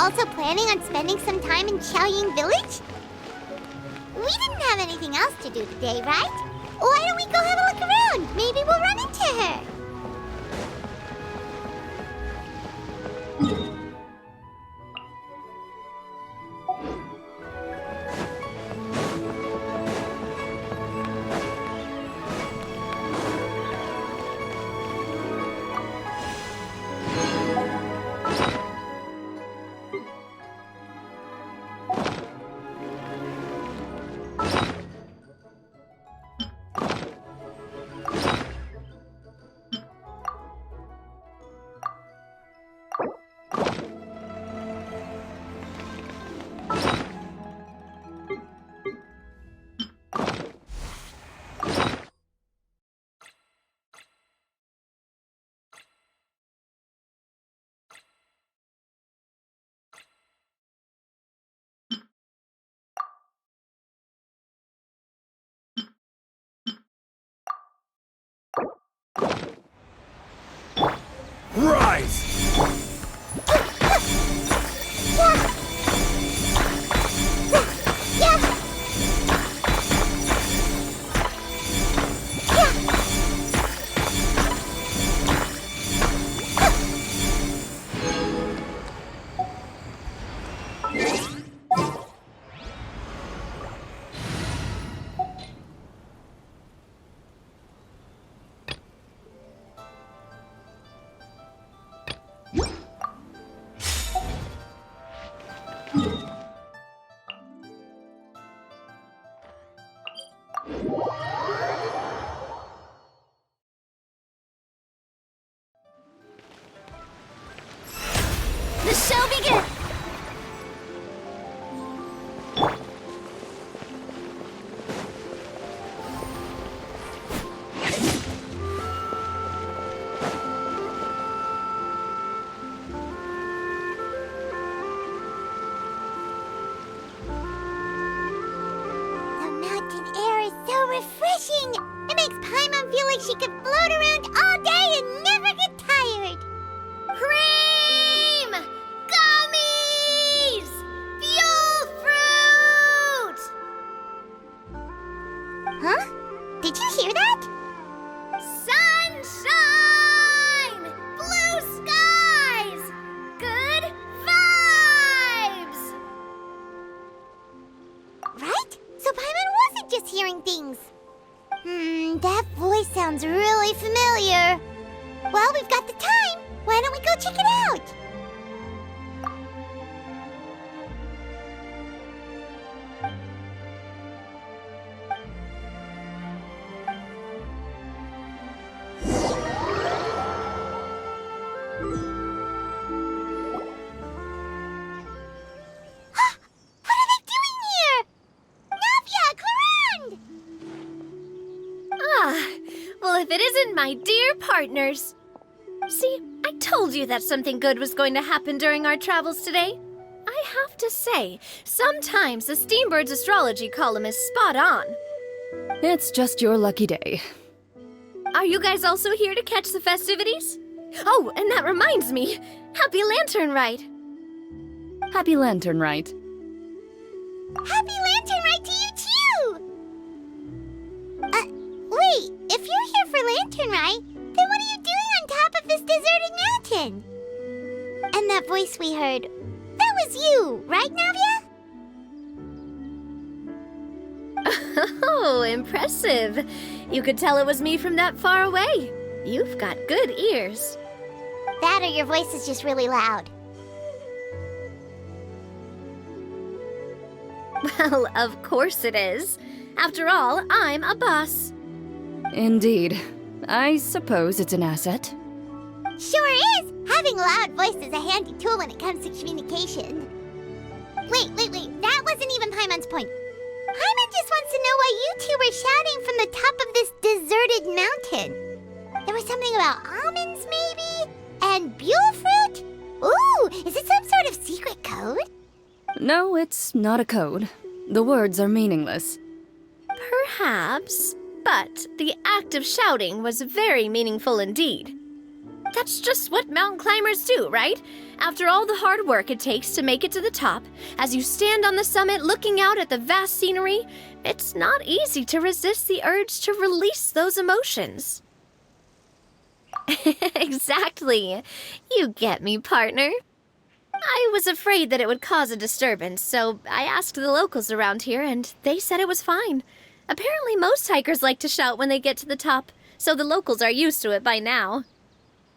also planning on spending some time in Xiaoying Village? We didn't have anything else to do today, right? Why don't we go have a look around? Maybe we'll run into her. Rise! The show begins! The mountain air is so refreshing! It makes Paimon feel like she could float around all day and never get tired! Cream! Gummies! Fuel fruit! Huh? Did you hear that? Sunshine! Blue skies! Good vibes! Right? So Paimon wasn't just hearing things. That voice sounds really familiar. Well, we've got the time. Why don't we go check it out? What are they doing here? Navia, Clarande! Well, if it isn't my dear partners. See, I told you that something good was going to happen during our travels today. I have to say, sometimes the Steambird's astrology column is spot on. It's just your lucky day. Are you guys also here to catch the festivities? Oh, and that reminds me, Happy Lantern Rite! Happy Lantern Rite. Happy Lantern Rite to you too! Wait, if you're here for Lantern Rite, then what are you doing on top of this deserted mountain? And that voice we heard, that was you, right, Navia? Oh, impressive. You could tell it was me from that far away. You've got good ears. That or your voice is just really loud. Well, of course it is. After all, I'm a boss. Indeed. I suppose it's an asset. Sure is! Having a loud voice is a handy tool when it comes to communication. Wait. That wasn't even Paimon's point. Paimon just wants to know why you two were shouting from the top of this deserted mountain. There was something about almonds, maybe? And buell fruit? Ooh, is it some sort of secret code? No, it's not a code. The words are meaningless. Perhaps, but the act of shouting was very meaningful indeed. That's just what mountain climbers do, right? After all the hard work it takes to make it to the top, as you stand on the summit looking out at the vast scenery, it's not easy to resist the urge to release those emotions. Exactly. You get me, partner. I was afraid that it would cause a disturbance, so I asked the locals around here, and they said it was fine. Apparently most hikers like to shout when they get to the top, so the locals are used to it by now.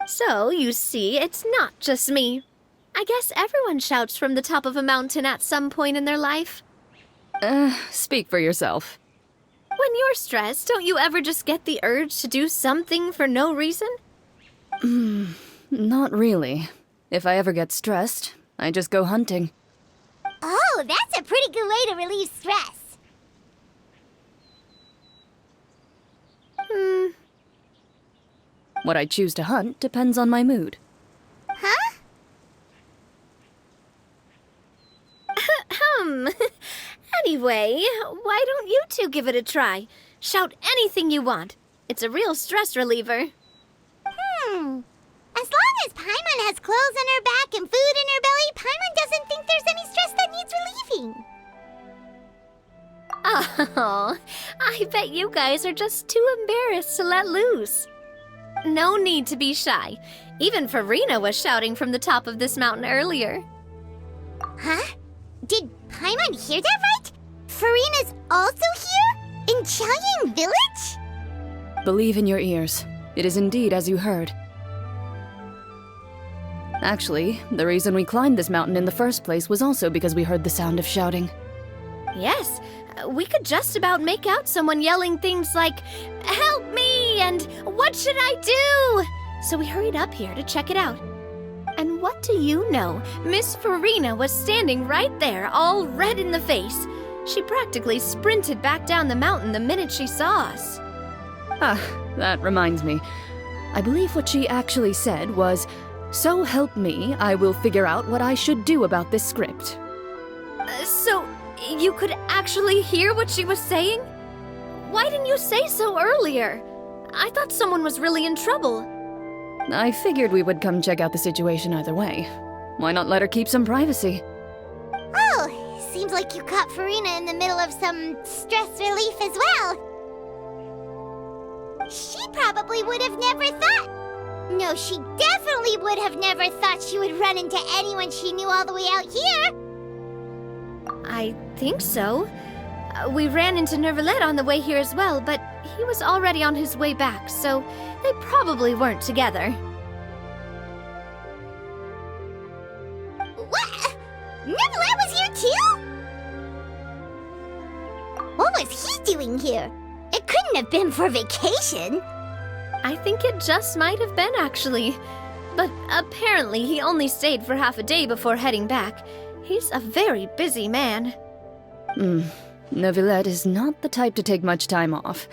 So, you see, it's not just me. I guess everyone shouts from the top of a mountain at some point in their life. Speak for yourself. When you're stressed, don't you ever just get the urge to do something for no reason? Not really. If I ever get stressed, I just go hunting. Oh, that's a pretty good way to relieve stress. What I choose to hunt depends on my mood. Huh? Anyway, why don't you two give it a try? Shout anything you want. It's a real stress reliever. As long as Paimon has clothes on her back and food in her belly, Paimon doesn't think there's any stress that needs relieving. Oh, I bet you guys are just too embarrassed to let loose. No need to be shy. Even Farina was shouting from the top of this mountain earlier. Huh? Did Paimon hear that right? Farina's also here? In Qiangying Village? Believe in your ears. It is indeed as you heard. Actually, the reason we climbed this mountain in the first place was also because we heard the sound of shouting. Yes, we could just about make out someone yelling things like, "Help me!" and "What should I do?" So we hurried up here to check it out. And what do you know? Miss Farina was standing right there, all red in the face. She practically sprinted back down the mountain the minute she saw us. Ah, that reminds me. I believe what she actually said was, "So help me, I will figure out what I should do about this script." So, you could actually hear what she was saying? Why didn't you say so earlier? I thought someone was really in trouble. I figured we would come check out the situation either way. Why not let her keep some privacy? Oh, seems like you caught Farina in the middle of some stress relief as well. She probably would have never thought. No, she definitely would have never thought she would run into anyone she knew all the way out here. I think so. We ran into Nervalet on the way here as well, but he was already on his way back, so they probably weren't together. What? Nervalet was here too? What was he doing here? It couldn't have been for vacation. I think it just might have been, actually. But apparently he only stayed for half a day before heading back. He's a very busy man. Neuvillette is not the type to take much time off.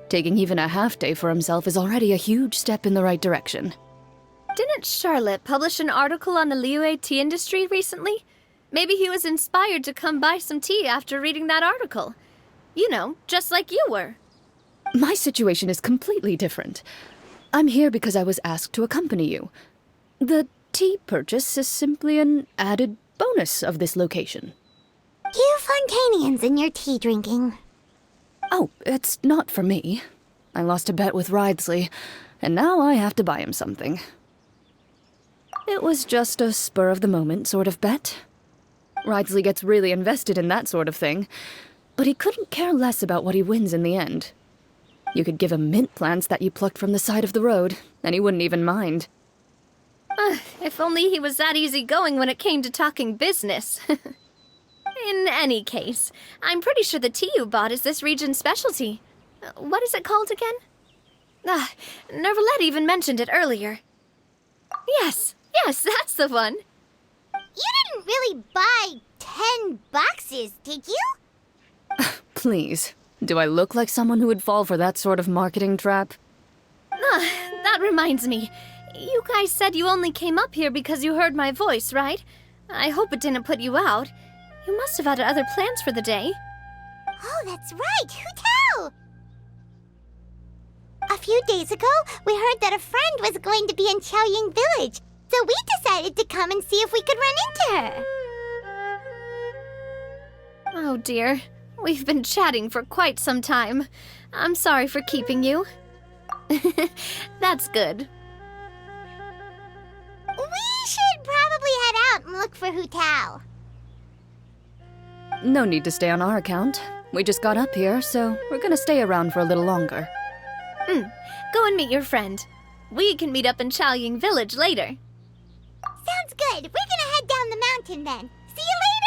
Taking even a half day for himself is already a huge step in the right direction. Didn't Charlotte publish an article on the Liyue tea industry recently? Maybe he was inspired to come buy some tea after reading that article. You know, just like you were. My situation is completely different. I'm here because I was asked to accompany you. The tea purchase is simply an added bonus of this location. You Fontanians and your tea drinking. Oh, it's not for me. I lost a bet with Ridesley, and now I have to buy him something. It was just a spur-of-the-moment sort of bet. Ridesley gets really invested in that sort of thing, but he couldn't care less about what he wins in the end. You could give him mint plants that you plucked from the side of the road, and he wouldn't even mind. If only he was that easygoing when it came to talking business. In any case, I'm pretty sure the tea you bought is this region's specialty. What is it called again? Nervalet even mentioned it earlier. Yes, that's the one. You didn't really buy 10 boxes, did you? Please, do I look like someone who would fall for that sort of marketing trap? That reminds me. You guys said you only came up here because you heard my voice, right? I hope it didn't put you out. You must have had other plans for the day. Oh, that's right. Who tell? A few days ago, we heard that a friend was going to be in Qiaoying Village, so we decided to come and see if we could run into her. Oh dear. We've been chatting for quite some time. I'm sorry for keeping you. That's good. We should probably head out and look for Hu Tao. No need to stay on our account. We just got up here, so we're gonna stay around for a little longer. Go and meet your friend. We can meet up in Qiaoying Village later. Sounds good. We're gonna head down the mountain then. See you later!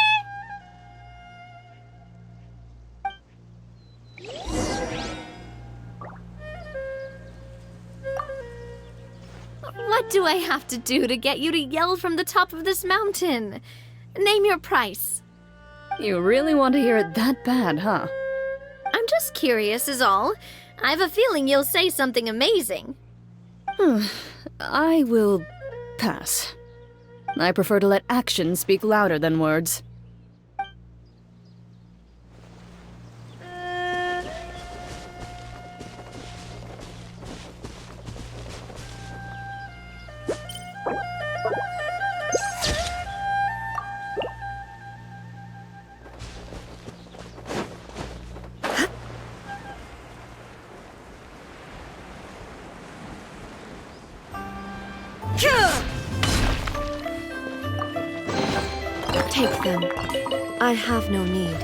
What do I have to do to get you to yell from the top of this mountain? Name your price. You really want to hear it that bad, huh? I'm just curious is all. I have a feeling you'll say something amazing. I will pass. I prefer to let actions speak louder than words. Take them. I have no need.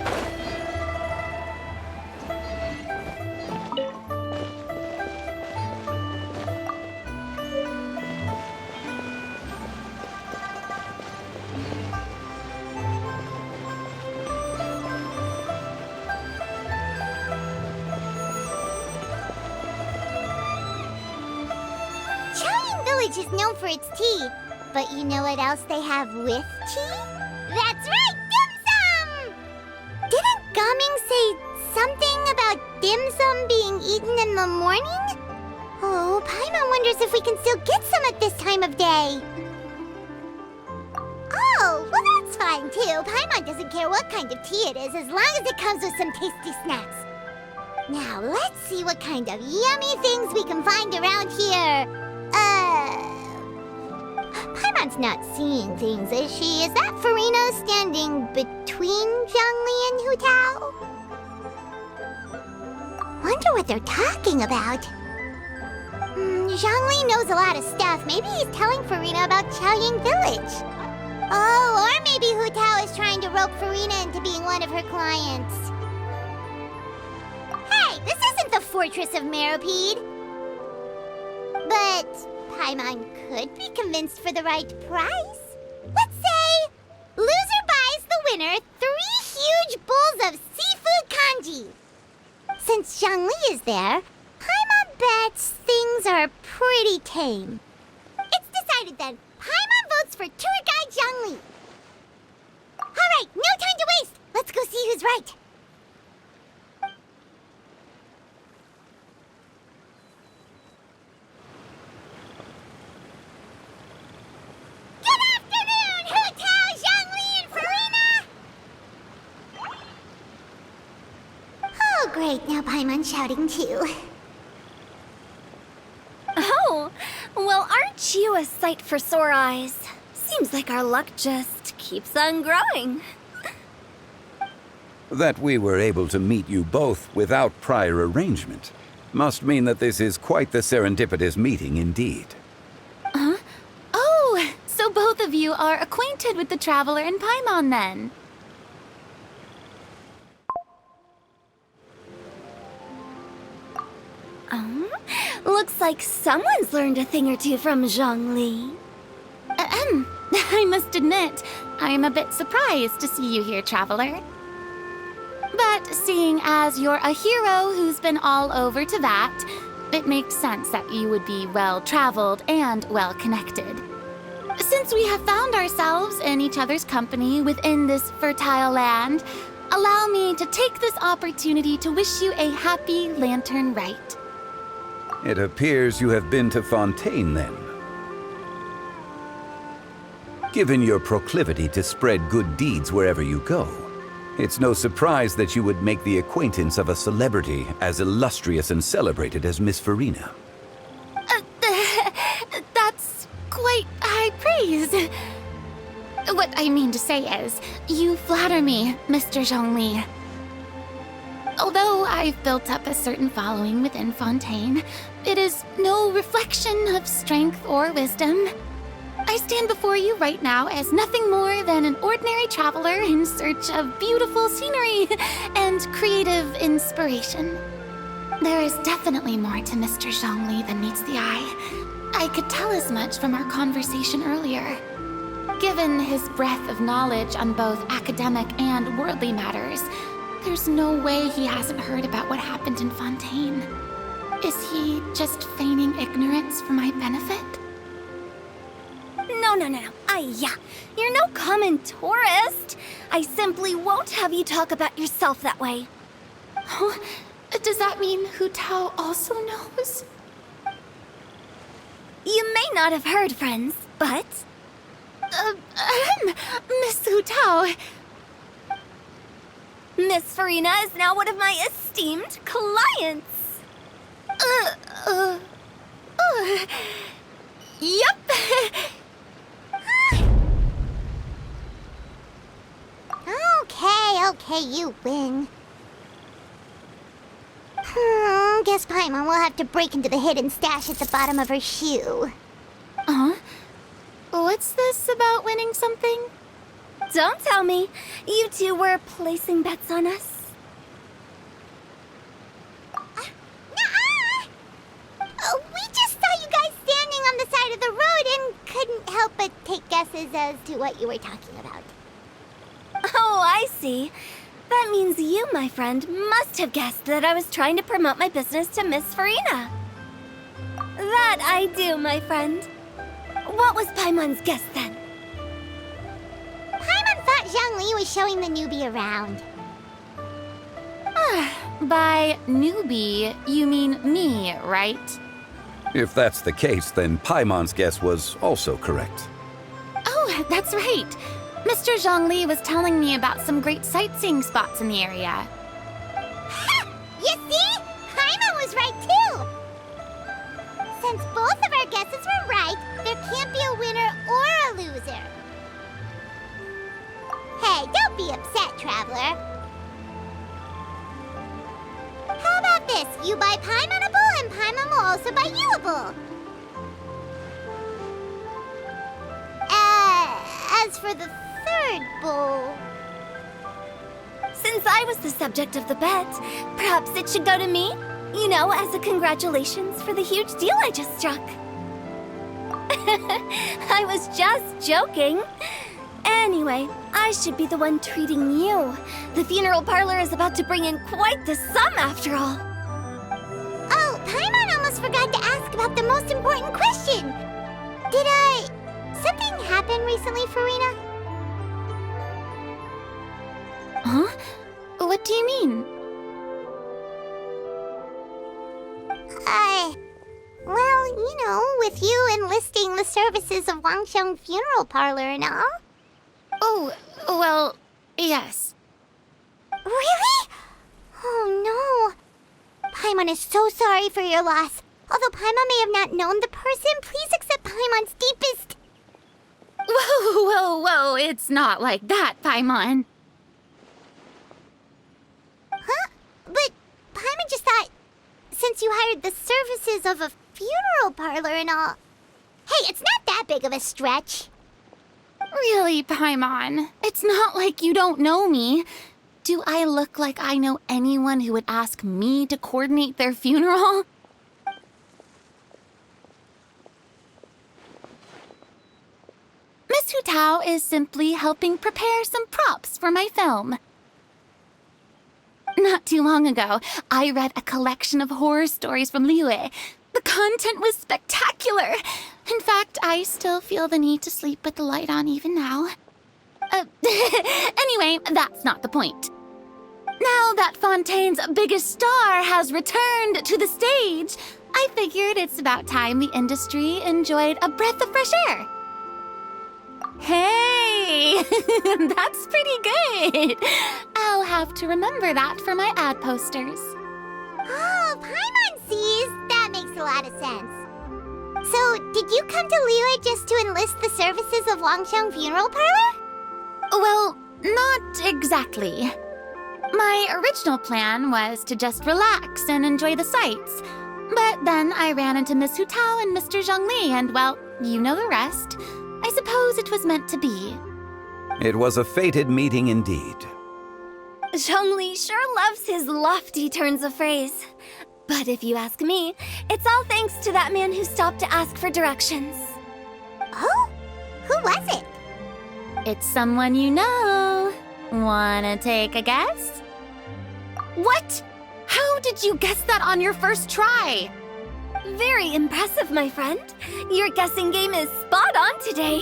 Qiaoying Village is known for its tea, but you know what else they have with tea? That's right, dim sum! Didn't Gaming say something about dim sum being eaten in the morning? Oh, Paimon wonders if we can still get some at this time of day. Oh, well that's fine too. Paimon doesn't care what kind of tea it is as long as it comes with some tasty snacks. Now, let's see what kind of yummy things we can find around here. Paimon's not seeing things, is she? Is that Farina standing between Zhongli and Hu Tao? Wonder what they're talking about. Zhongli knows a lot of stuff. Maybe he's telling Farina about Qiaoying Village. Oh, or maybe Hu Tao is trying to rope Farina into being one of her clients. Hey, this isn't the Fortress of Meropide. But Paimon could be convinced for the right price. Let's say, loser buys the winner 3 huge bowls of seafood kanji. Since Zhongli is there, Paimon bets things are pretty tame. It's decided then. Paimon votes for tour guide Zhongli. All right, no time to waste. Let's go see who's right. Great, now Paimon's shouting too. Oh, well, aren't you a sight for sore eyes? Seems like our luck just keeps on growing. That we were able to meet you both without prior arrangement must mean that this is quite the serendipitous meeting indeed. Huh? Oh, so both of you are acquainted with the Traveler and Paimon then? Looks like someone's learned a thing or two from Zhongli. I must admit, I am a bit surprised to see you here, Traveler. But seeing as you're a hero who's been all over Teyvat, it makes sense that you would be well-traveled and well-connected. Since we have found ourselves in each other's company within this fertile land, allow me to take this opportunity to wish you a happy Lantern Rite. It appears you have been to Fontaine, then. Given your proclivity to spread good deeds wherever you go, it's no surprise that you would make the acquaintance of a celebrity as illustrious and celebrated as Miss Farina. praise. What I mean to say is, you flatter me, Mr. Zhongli. Although I've built up a certain following within Fontaine, it is no reflection of strength or wisdom. I stand before you right now as nothing more than an ordinary traveler in search of beautiful scenery and creative inspiration. There is definitely more to Mr. Zhongli than meets the eye. I could tell as much from our conversation earlier. Given his breadth of knowledge on both academic and worldly matters, there's no way he hasn't heard about what happened in Fontaine. Is he just feigning ignorance for my benefit? No. You're no common tourist. I simply won't have you talk about yourself that way. Oh, does that mean Hu Tao also knows? You may not have heard, friends, but... Miss Hu Tao. Miss Farina is now one of my esteemed clients. Yep. Okay, you win. Guess Paimon will have to break into the hidden stash at the bottom of her shoe. What's this about winning something? Don't tell me. You two were placing bets on us. We just saw you guys standing on the side of the road and couldn't help but take guesses as to what you were talking about. Oh, I see. That means you, my friend, must have guessed that I was trying to promote my business to Miss Farina. That I do, my friend. What was Paimon's guess then? Paimon thought Zhongli was showing the newbie around. By newbie, you mean me, right? If that's the case, then Paimon's guess was also correct. Oh, that's right. Mr. Zhongli was telling me about some great sightseeing spots in the area. You see? Paimon was right too! Since both of our guesses were right, there can't be a winner or a loser. Hey, don't be upset, traveler. How about this? You buy Paimon a bowl and Paimon will also buy you a bowl. As for the third bowl... Since I was the subject of the bet, perhaps it should go to me? You know, as a congratulations for the huge deal I just struck. I was just joking. Anyway, I should be the one treating you. The funeral parlor is about to bring in quite the sum after all. Oh, Paimon almost forgot to ask about the most important question. Something happen recently, Farina? Huh? What do you mean? Well, you know, with you enlisting the services of Wangsheng Funeral Parlor and all. Oh, well, yes. Really? Oh no. Paimon is so sorry for your loss. Although Paimon may have not known the person, please accept Paimon's deepest... Whoa, it's not like that, Paimon. Huh? But Paimon just thought, since you hired the services of a funeral parlor and all... Hey, it's not that big of a stretch. Really, Paimon? It's not like you don't know me. Do I look like I know anyone who would ask me to coordinate their funeral? Miss Hu Tao is simply helping prepare some props for my film. Not too long ago, I read a collection of horror stories from Liyue. The content was spectacular. In fact, I still feel the need to sleep with the light on even now. Anyway, that's not the point. Now that Fontaine's biggest star has returned to the stage, I figured it's about time the industry enjoyed a breath of fresh air. Hey, that's pretty good. I'll have to remember that for my ad posters. Oh, Paimon sees. That makes a lot of sense. So, did you come to Liyue just to enlist the services of Longsheng Funeral Parlor? Well, not exactly. My original plan was to just relax and enjoy the sights. But then I ran into Miss Hu Tao and Mr. Zhongli, and well, you know the rest. I suppose it was meant to be. It was a fated meeting indeed. Zhongli sure loves his lofty turns of phrase. But if you ask me, it's all thanks to that man who stopped to ask for directions. Oh? Who was it? It's someone you know. Wanna take a guess? What? How did you guess that on your first try? Very impressive, my friend. Your guessing game is spot on today.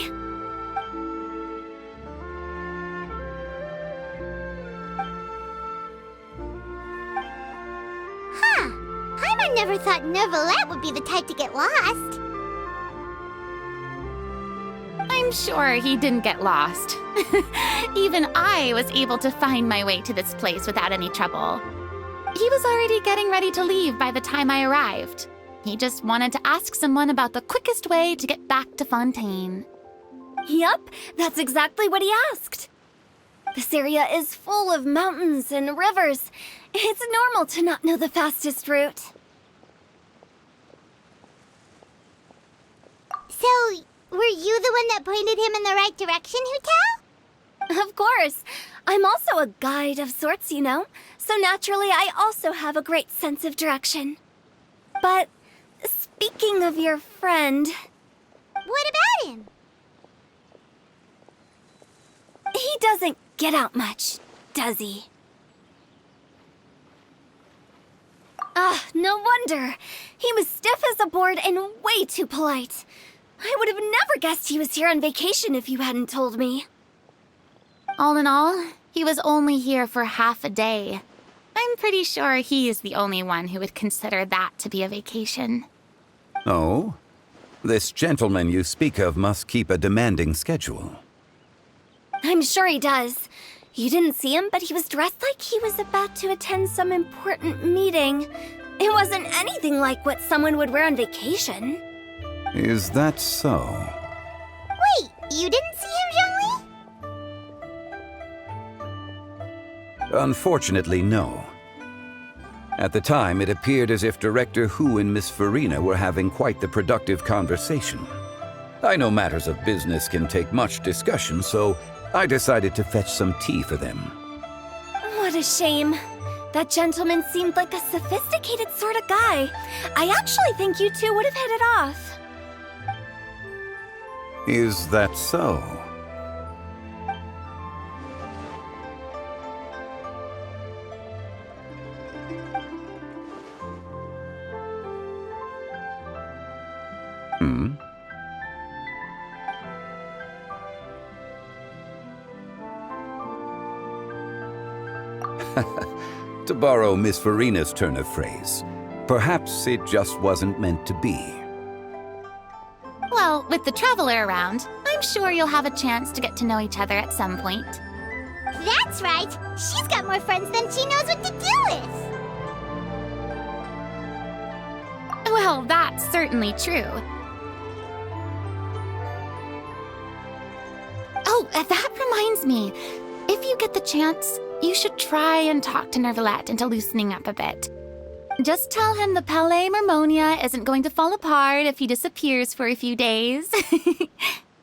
Huh. Paimon never thought Neuvillette would be the type to get lost. I'm sure he didn't get lost. Even I was able to find my way to this place without any trouble. He was already getting ready to leave by the time I arrived. He just wanted to ask someone about the quickest way to get back to Fontaine. Yup, that's exactly what he asked. This area is full of mountains and rivers. It's normal to not know the fastest route. So, were you the one that pointed him in the right direction, Hu Tao? Of course. I'm also a guide of sorts, you know. So naturally, I also have a great sense of direction. But speaking of your friend... What about him? He doesn't get out much, does he? Ah, no wonder. He was stiff as a board and way too polite. I would have never guessed he was here on vacation if you hadn't told me. All in all, he was only here for half a day. I'm pretty sure he is the only one who would consider that to be a vacation. Oh? This gentleman you speak of must keep a demanding schedule. I'm sure he does. You didn't see him, but he was dressed like he was about to attend some important meeting. It wasn't anything like what someone would wear on vacation. Is that so? Wait, you didn't see him, Zhongli? Unfortunately, no. At the time, it appeared as if Director Hu and Miss Farina were having quite the productive conversation. I know matters of business can take much discussion, so I decided to fetch some tea for them. What a shame. That gentleman seemed like a sophisticated sort of guy. I actually think you two would have hit it off. Is that so? To borrow Miss Farina's turn of phrase, perhaps it just wasn't meant to be. Well, with the traveler around, I'm sure you'll have a chance to get to know each other at some point. That's right. She's got more friends than she knows what to do with. Well, that's certainly true. Oh, that reminds me. If you get the chance, you should try and talk to Neuvillette into loosening up a bit. Just tell him the Palais Mermonia isn't going to fall apart if he disappears for a few days.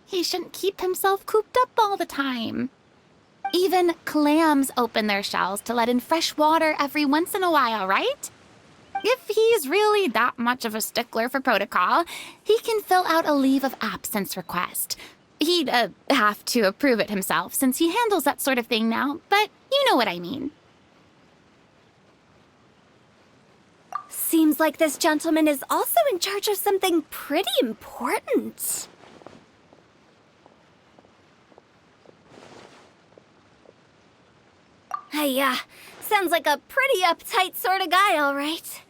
He shouldn't keep himself cooped up all the time. Even clams open their shells to let in fresh water every once in a while, right? If he's really that much of a stickler for protocol, he can fill out a leave of absence request. He'd have to approve it himself since he handles that sort of thing now, but you know what I mean. Seems like this gentleman is also in charge of something pretty important. Hey, sounds like a pretty uptight sort of guy, all right.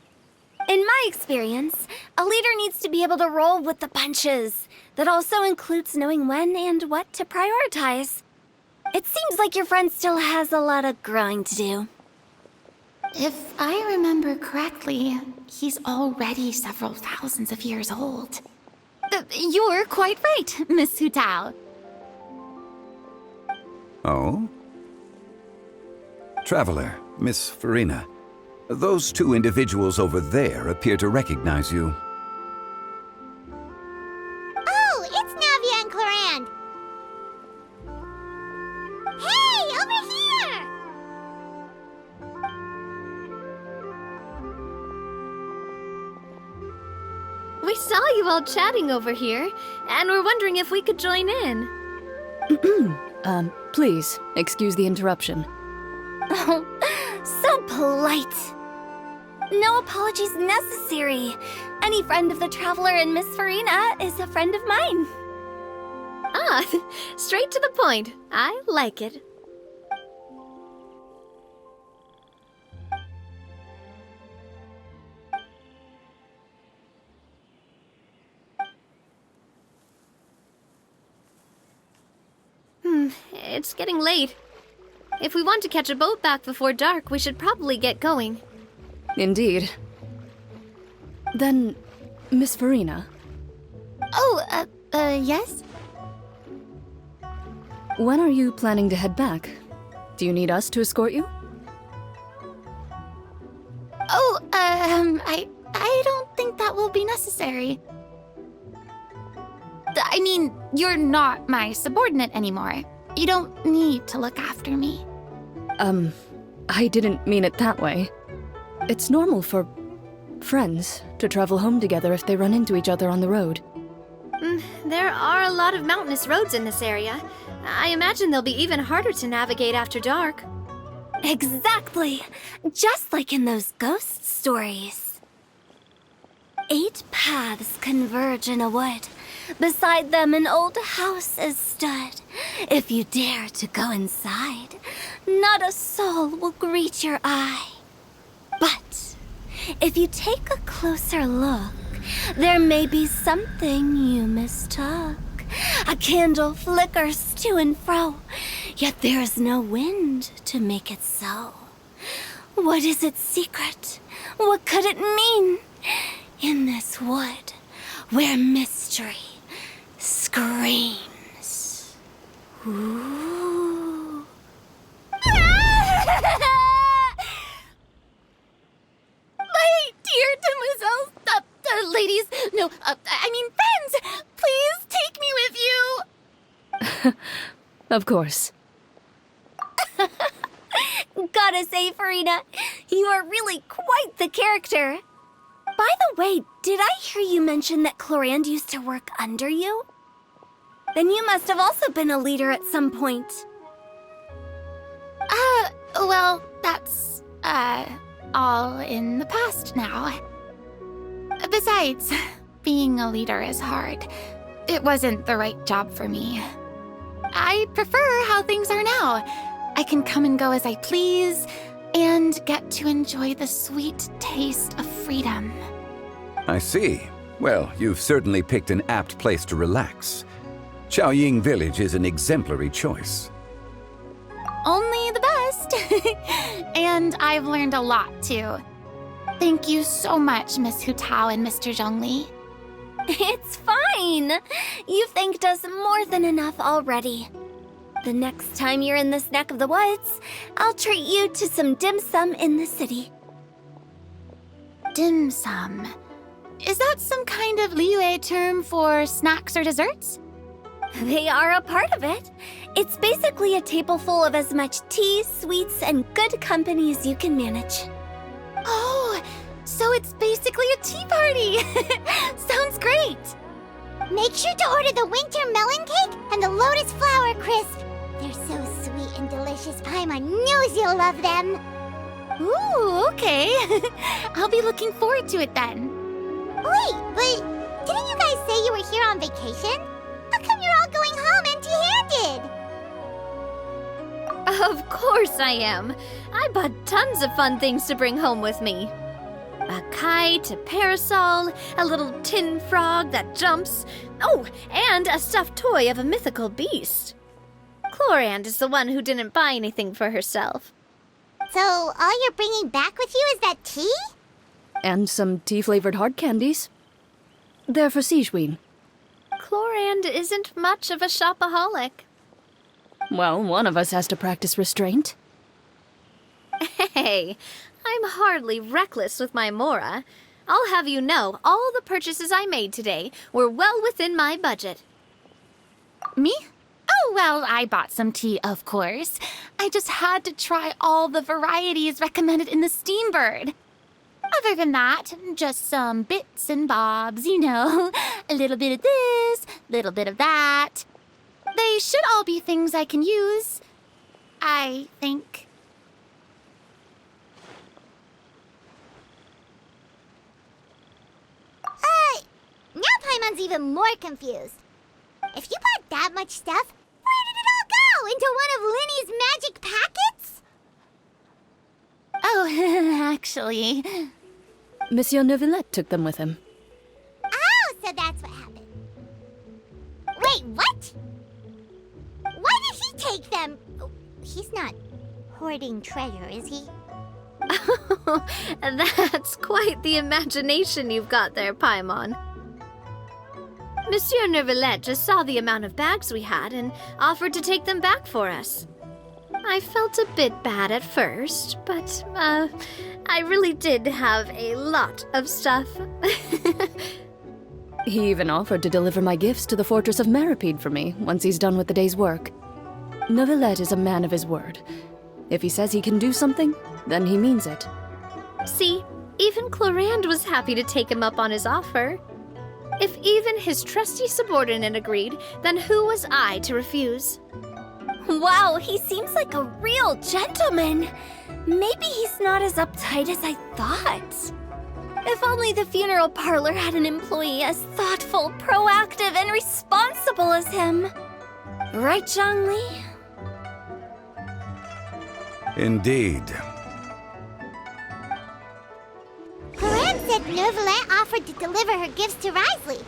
In my experience, a leader needs to be able to roll with the punches. That also includes knowing when and what to prioritize. It seems like your friend still has a lot of growing to do. If I remember correctly, he's already several thousands of years old. You're quite right, Miss Hu Tao. Oh? Traveler, Miss Farina, those two individuals over there appear to recognize you. Oh, it's Navia and Clorand. Hey, over here! We saw you all chatting over here, and we're wondering if we could join in. Please, excuse the interruption. Oh, so polite. No apologies necessary. Any friend of the Traveler and Miss Farina is a friend of mine. Ah, straight to the point. I like it. It's getting late. If we want to catch a boat back before dark, we should probably get going. Indeed. Then, Miss Farina, Oh, yes? when are you planning to head back? Do you need us to escort you? Oh, I don't think that will be necessary. I mean, you're not my subordinate anymore. You don't need to look after me. I didn't mean it that way. It's normal for friends to travel home together if they run into each other on the road. There are a lot of mountainous roads in this area. I imagine they'll be even harder to navigate after dark. Exactly. Just like in those ghost stories. 8 paths converge in a wood. Beside them an old house is stood. If you dare to go inside, not a soul will greet your eye. But if you take a closer look, there may be something you mistook. A candle flickers to and fro, yet there is no wind to make it so. What is its secret? What could it mean? In this wood, where mystery screams. Ooh. My dear demoiselles, ladies, no, I mean friends, please take me with you. Of course. Gotta say, Farina, you are really quite the character. By the way, did I hear you mention that Clorand used to work under you? Then you must have also been a leader at some point. Well, that's, all in the past now. Besides, being a leader is hard. It wasn't the right job for me. I prefer how things are now. I can come and go as I please, and get to enjoy the sweet taste of freedom. I see. Well, you've certainly picked an apt place to relax. Chaoying Village is an exemplary choice. Only the best. And I've learned a lot, too. Thank you so much, Miss Hu Tao and Mr. Zhongli. It's fine. You've thanked us more than enough already. The next time you're in this neck of the woods, I'll treat you to some dim sum in the city. Dim sum. Is that some kind of Liyue term for snacks or desserts? They are a part of it. It's basically a table full of as much tea, sweets, and good company as you can manage. Oh, so it's basically a tea party. Sounds great. Make sure to order the winter melon cake and the lotus flower crisp. They're so sweet and delicious, Paimon knows you'll love them. Ooh, okay. I'll be looking forward to it then. Wait, but didn't you guys say you were here on vacation? How come you're all going home empty-handed? Of course I am. I bought tons of fun things to bring home with me. A kite, a parasol, a little tin frog that jumps. Oh, and a stuffed toy of a mythical beast. Clorand is the one who didn't buy anything for herself. So all you're bringing back with you is that tea? And some tea-flavored hard candies. They're for Sijuin. Chlorand isn't much of a shopaholic. Well, one of us has to practice restraint. Hey, I'm hardly reckless with my Mora. I'll have you know, all the purchases I made today were well within my budget. Me? Oh, well, I bought some tea, of course. I just had to try all the varieties recommended in the Steambird. Other than that, just some bits and bobs, you know. A little bit of this, little bit of that. They should all be things I can use, I think. Now Paimon's even more confused. If you bought that much stuff, where did it all go? Into one of Linny's magic packets? Oh, actually, Monsieur Neuvillette took them with him. Oh, so that's what happened. Wait, what? Why did he take them? He's not hoarding treasure, is he? That's quite the imagination you've got there, Paimon. Monsieur Neuvillette just saw the amount of bags we had and offered to take them back for us. I felt a bit bad at first, but, I really did have a lot of stuff. He even offered to deliver my gifts to the Fortress of Meripede for me once he's done with the day's work. Neuvillette is a man of his word. If he says he can do something, then he means it. See, even Chlorand was happy to take him up on his offer. If even his trusty subordinate agreed, then who was I to refuse? Wow, he seems like a real gentleman. Maybe he's not as uptight as I thought. If only the funeral parlor had an employee as thoughtful, proactive, and responsible as him. Right, Zhongli? Indeed. Chlorand said Neuvillette offered to deliver her gifts to Risley.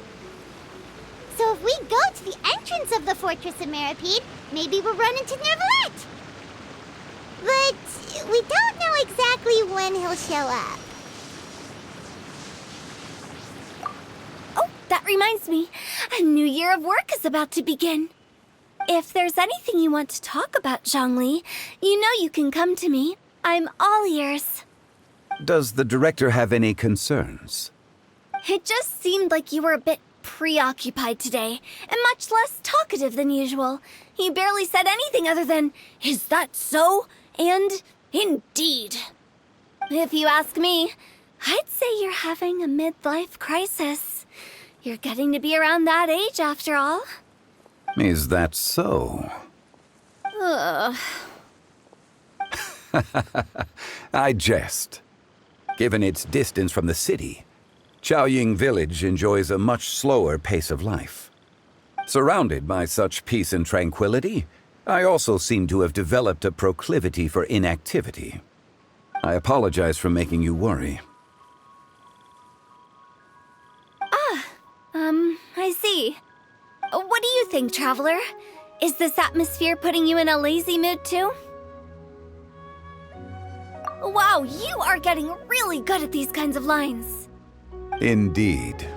So if we go to the entrance of the Fortress of Meripede, maybe we'll run into Neuvillette. But we don't know exactly when he'll show up. Oh, that reminds me. A new year of work is about to begin. If there's anything you want to talk about, Zhongli, you know you can come to me. I'm all ears. Does the director have any concerns? It just seemed like you were a bit preoccupied today, and much less talkative than usual. You barely said anything other than, "Is that so?" and "Indeed." If you ask me, I'd say you're having a midlife crisis. You're getting to be around that age after all. Is that so? Ugh. I jest. Given its distance from the city, Chaoying Village enjoys a much slower pace of life. Surrounded by such peace and tranquility, I also seem to have developed a proclivity for inactivity. I apologize for making you worry. I see. What do you think, Traveler? Is this atmosphere putting you in a lazy mood too? Wow, you are getting really good at these kinds of lines. Indeed.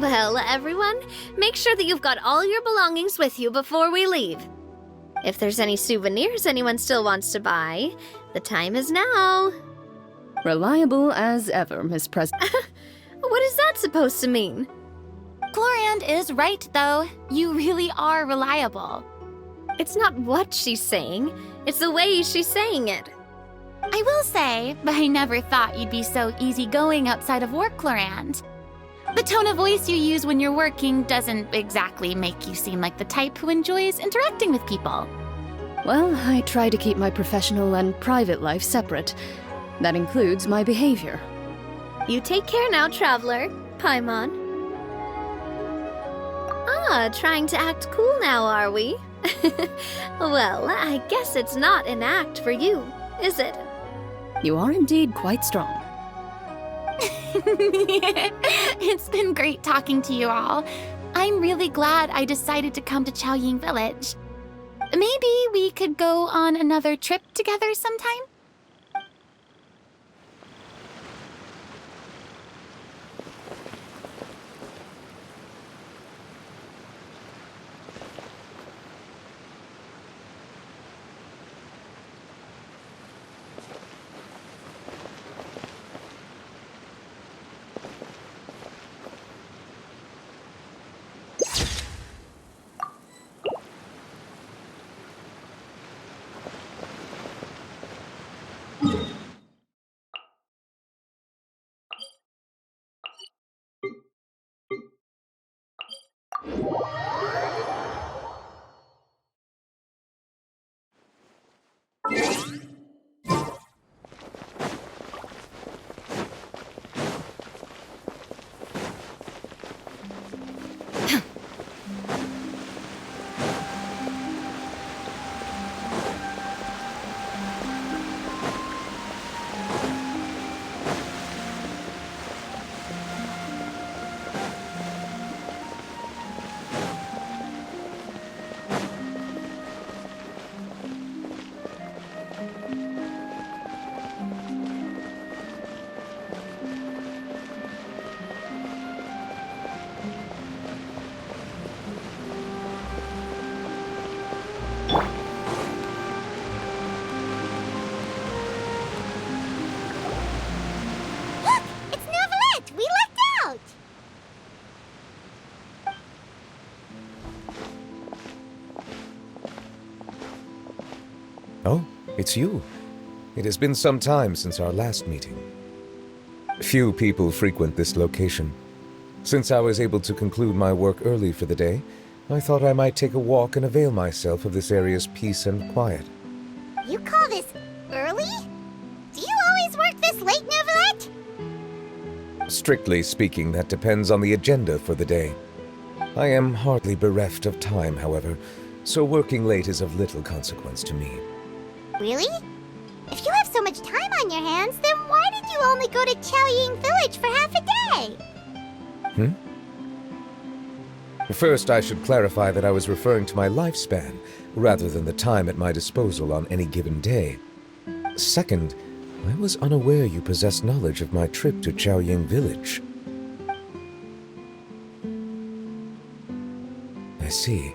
Well, everyone, make sure that you've got all your belongings with you before we leave. If there's any souvenirs anyone still wants to buy, the time is now. Reliable as ever, Miss President. What is that supposed to mean? Chlorand is right, though. You really are reliable. It's not what she's saying, it's the way she's saying it. I will say, I never thought you'd be so easygoing outside of work, Chlorand. The tone of voice you use when you're working doesn't exactly make you seem like the type who enjoys interacting with people. Well, I try to keep my professional and private life separate. That includes my behavior. You take care now, Traveler. Paimon. Ah, trying to act cool now, are we? Well, I guess it's not an act for you, is it? You are indeed quite strong. It's been great talking to you all. I'm really glad I decided to come to Chaoying Village. Maybe we could go on another trip together sometime? Oh, it's you. It has been some time since our last meeting. Few people frequent this location. Since I was able to conclude my work early for the day, I thought I might take a walk and avail myself of this area's peace and quiet. You call this early? Do you always work this late, Novelette? Strictly speaking, that depends on the agenda for the day. I am hardly bereft of time, however, so working late is of little consequence to me. Really? If you have so much time on your hands, then why did you only go to Chaoying Village for half a day? First, I should clarify that I was referring to my lifespan, rather than the time at my disposal on any given day. Second, I was unaware you possessed knowledge of my trip to Chaoying Village. I see.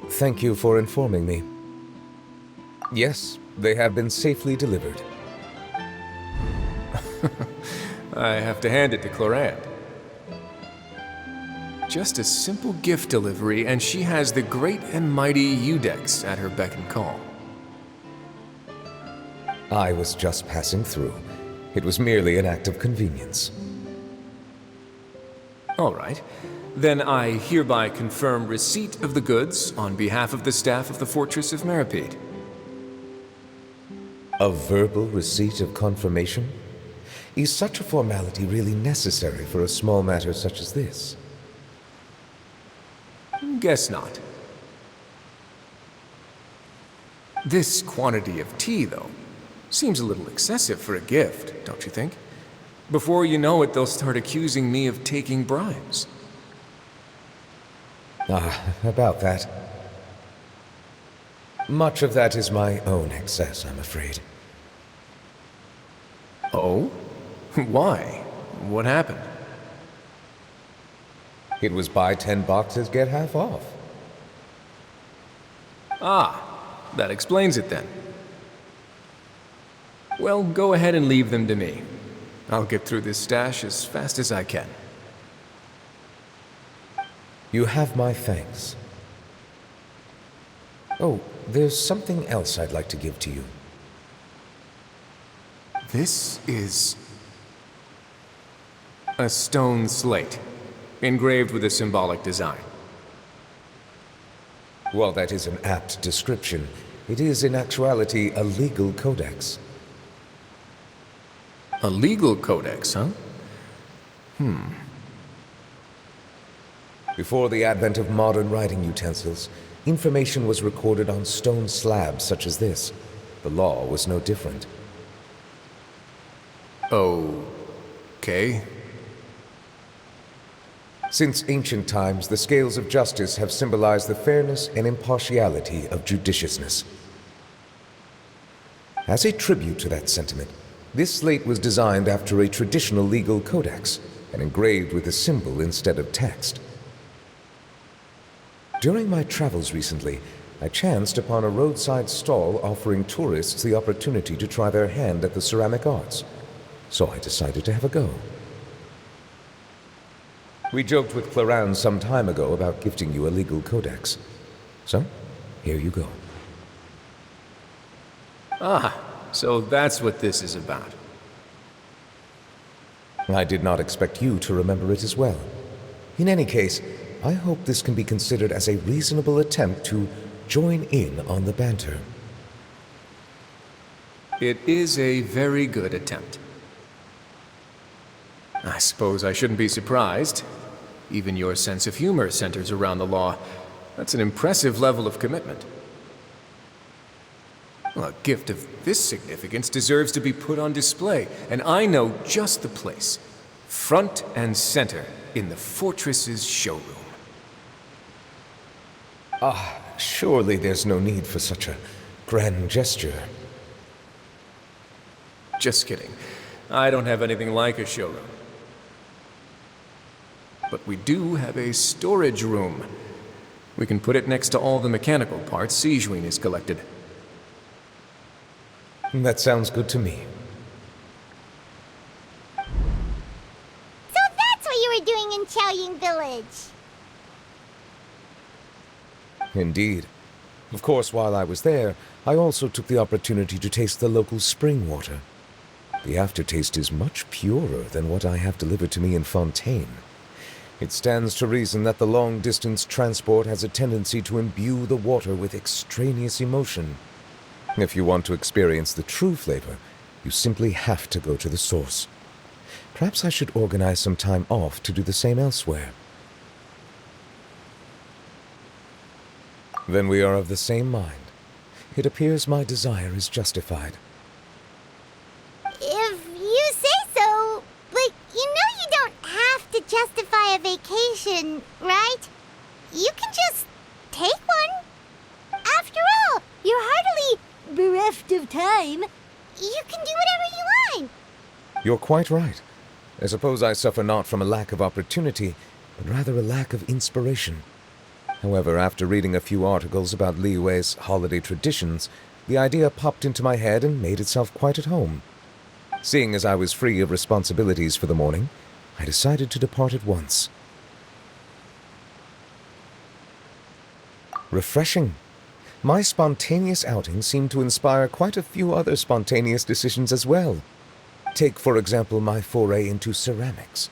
Thank you for informing me. Yes, they have been safely delivered. I have to hand it to Clorant. Just a simple gift delivery, and she has the great and mighty Udex at her beck and call. I was just passing through. It was merely an act of convenience. All right. Then I hereby confirm receipt of the goods on behalf of the staff of the Fortress of Meripede. A verbal receipt of confirmation? Is such a formality really necessary for a small matter such as this? Guess not. This quantity of tea, though, seems a little excessive for a gift, don't you think? Before you know it, they'll start accusing me of taking bribes. About that. Much of that is my own excess, I'm afraid. Oh? Why? What happened? It was buy 10 boxes, get half off. Ah, that explains it then. Well, go ahead and leave them to me. I'll get through this stash as fast as I can. You have my thanks. Oh, there's something else I'd like to give to you. This is a stone slate, engraved with a symbolic design. While that is an apt description, it is in actuality a legal codex. A legal codex, huh? Before the advent of modern writing utensils, Information was recorded on stone slabs such as this. The law was no different. Okay. Since ancient times, the scales of justice have symbolized the fairness and impartiality of judiciousness. As a tribute to that sentiment, this slate was designed after a traditional legal codex and engraved with a symbol instead of text. During my travels recently, I chanced upon a roadside stall offering tourists the opportunity to try their hand at the ceramic arts, so I decided to have a go. We joked with Claran some time ago about gifting you a legal codex. So, here you go. Ah, so that's what this is about. I did not expect you to remember it as well. In any case, I hope this can be considered as a reasonable attempt to join in on the banter. It is a very good attempt. I suppose I shouldn't be surprised. Even your sense of humor centers around the law. That's an impressive level of commitment. Well, a gift of this significance deserves to be put on display, and I know just the place. Front and center in the fortress's showroom. Surely there's no need for such a grand gesture. Just kidding. I don't have anything like a showroom. But we do have a storage room. We can put it next to all the mechanical parts Sijuin has collected. That sounds good to me. So that's what you were doing in Qiaoying Village. Indeed. Of course, while I was there, I also took the opportunity to taste the local spring water. The aftertaste is much purer than what I have delivered to me in Fontaine. It stands to reason that the long-distance transport has a tendency to imbue the water with extraneous emotion. If you want to experience the true flavor, you simply have to go to the source. Perhaps I should organize some time off to do the same elsewhere. Then we are of the same mind. It appears my desire is justified. If you say so, but you know you don't have to justify a vacation, right? You can just take one. After all, you're hardly bereft of time. You can do whatever you want. You're quite right. I suppose I suffer not from a lack of opportunity, but rather a lack of inspiration. However, after reading a few articles about Liyue's holiday traditions, the idea popped into my head and made itself quite at home. Seeing as I was free of responsibilities for the morning, I decided to depart at once. Refreshing. My spontaneous outing seemed to inspire quite a few other spontaneous decisions as well. Take, for example, my foray into ceramics.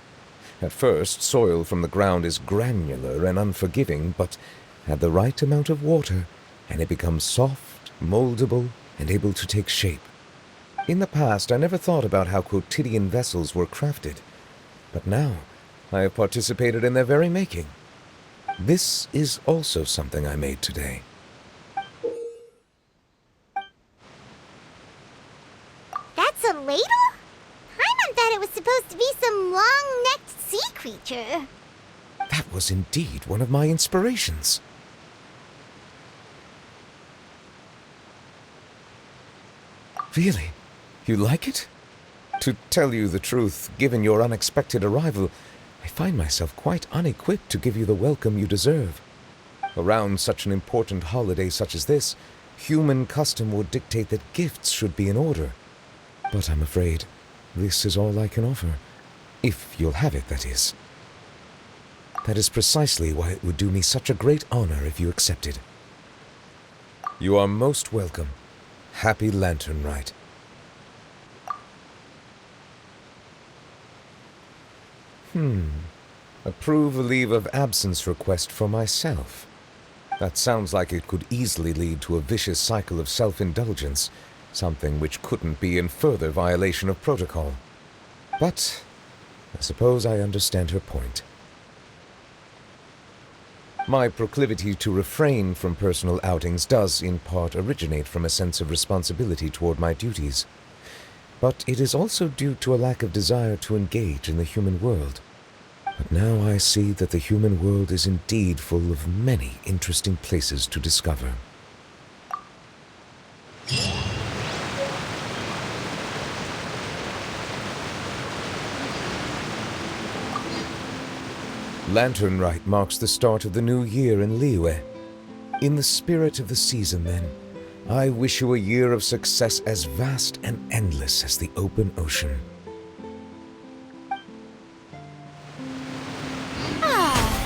At first, soil from the ground is granular and unforgiving, but add the right amount of water, and it becomes soft, moldable, and able to take shape. In the past, I never thought about how quotidian vessels were crafted, but now I have participated in their very making. This is also something I made today. That's a ladle? Paimon thought it was supposed to be some long-necked sea creature. That was indeed one of my inspirations. Really? You like it? To tell you the truth, given your unexpected arrival, I find myself quite unequipped to give you the welcome you deserve. Around such an important holiday such as this, human custom would dictate that gifts should be in order. But I'm afraid this is all I can offer. If you'll have it, that is. That is precisely why it would do me such a great honor if you accepted. You are most welcome. Happy Lantern Rite. Approve a leave of absence request for myself. That sounds like it could easily lead to a vicious cycle of self-indulgence, something which couldn't be in further violation of protocol. But I suppose I understand her point. My proclivity to refrain from personal outings does, in part, originate from a sense of responsibility toward my duties. But it is also due to a lack of desire to engage in the human world. But now I see that the human world is indeed full of many interesting places to discover. Lantern Rite marks the start of the new year in Liyue. In the spirit of the season, then, I wish you a year of success as vast and endless as the open ocean. Ah.